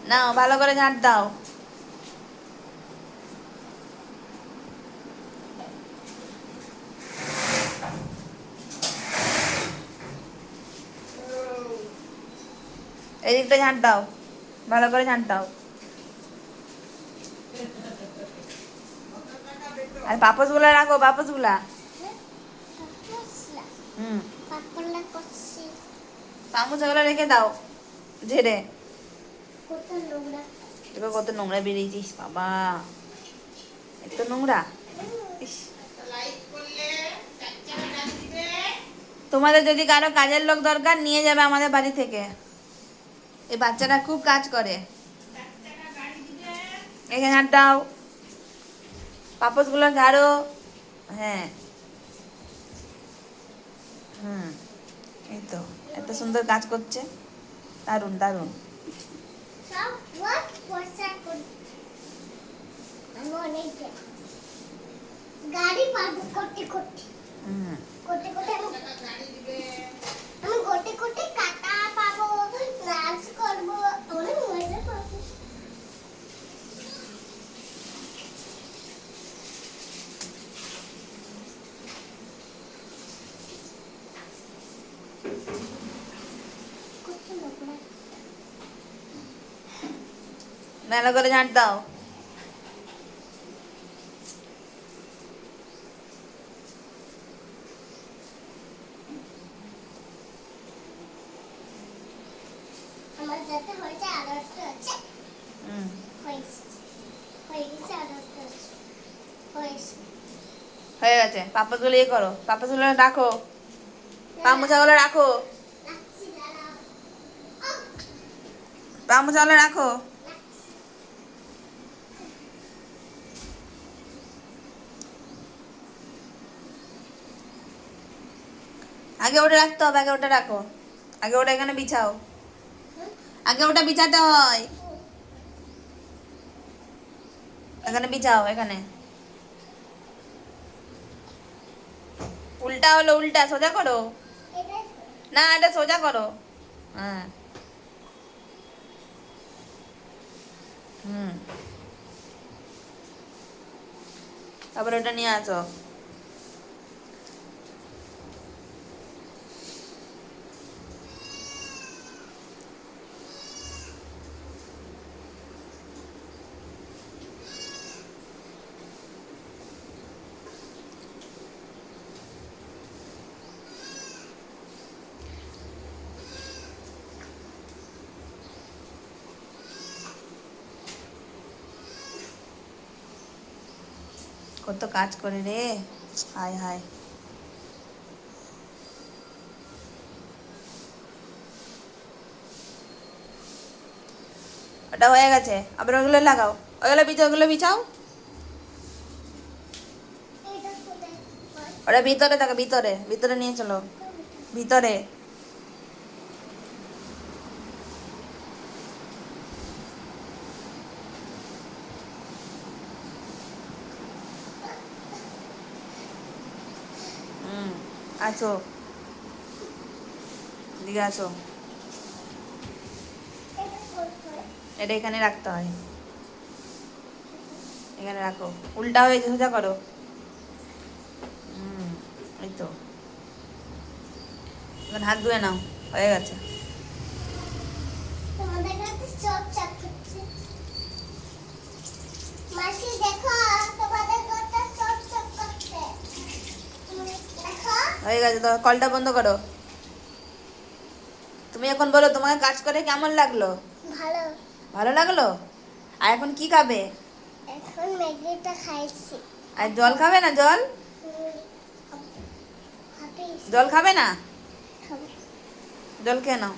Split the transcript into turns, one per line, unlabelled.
নাও ভালো করে ঝাঁট দাও। এদিকটা ঝাঁট দাও, ভালো করে ঝাঁট দাও। আর পাপোশগুলো রাখো, পাপোশগুলা। হুম, পাপোশগুলো রেখে দাও ঝেড়ে। এবার কত নোংরা বেরিয়েছিস বাবা, এত নোংরা। ইস, তোমাদের যদি কারো কাজের লোক দরকার নিয়ে যাবে আমাদের বাড়ি থেকে। এই বাচ্চাটা খুব কাজ করে। এখানে হাত দাও, পাপোশগুলো ঝাড়ো। হ্যাঁ, হুম, এই তো এত সুন্দর কাজ করছে, দারুণ দারুণ।
গাড়ি পাবো করতে করতে,
হুম,
করতে করতে আমি করতে করতে কাটা পাবো, নাচ করবো, অনেক মজা পাবো।
ভালো করে ঝাঁট দাও।
আমার যাতে হয়েছে আরো একটা আছে,
হুম,
হয়ে গেছে আরো একটা আছে, হয়েছে।
হয়ে গেছে। পাপোশগুলো ইয়ে করো, পাপোশগুলো রাখো, পা মোছাগুলো রাখো,
রাখছি, দাঁড়াও।
পা মোছাগুলো রাখো। আগে ওটা রাখতে হবে, আগে ওটা রাখো, আগে ওটা এখানে বিছাও, আগে ওটা বিছাতে হয়, এখানে বিছাও, এখানে। উল্টা হলো, উল্টা, সোজা করো।
এটা
না, এটা সোজা করো। হ্যাঁ, হুম, তারপরে ওটা নিয়ে আসো। কত কাজ করে রে, হায় হায়। ওটা হয়ে গেছে, আবার ওগুলো লাগাও, ওগুলো বিছাও, ওগুলো বিছাও।
এটা কোথায়?
ওটা ভিতরে থাকে, ভিতরে, ভিতরে নিয়ে চলো, ভিতরে। হুম, আসো, দিকে আসো।
এটা কোথায়?
এটা এখানে রাখতে হয়, এখানে রাখো। উল্টা হয়েছে, সোজা করো। হুম, এই তো। এখন হাত ধুয়ে নাও, হয়ে গেছে।
তোমাদের কাছে চপ চাপ করছে। মাসি দেখো, তোমাদের কাছে চপ চাপ করছে। দেখো।
হয়ে গেছে তো, কলটা বন্ধ করো। তুমি এখন বলো তোমাকে কাজ করে কেমন লাগলো?
ভালো।
ভালো লাগলো? আর এখন কি খাবে?
এখন ম্যাগিটা খাইছি।
আর জল খাবে না? জল,
হাঁপিস
জল খাবে না?
খাবো।
জল খেয়ে নাও।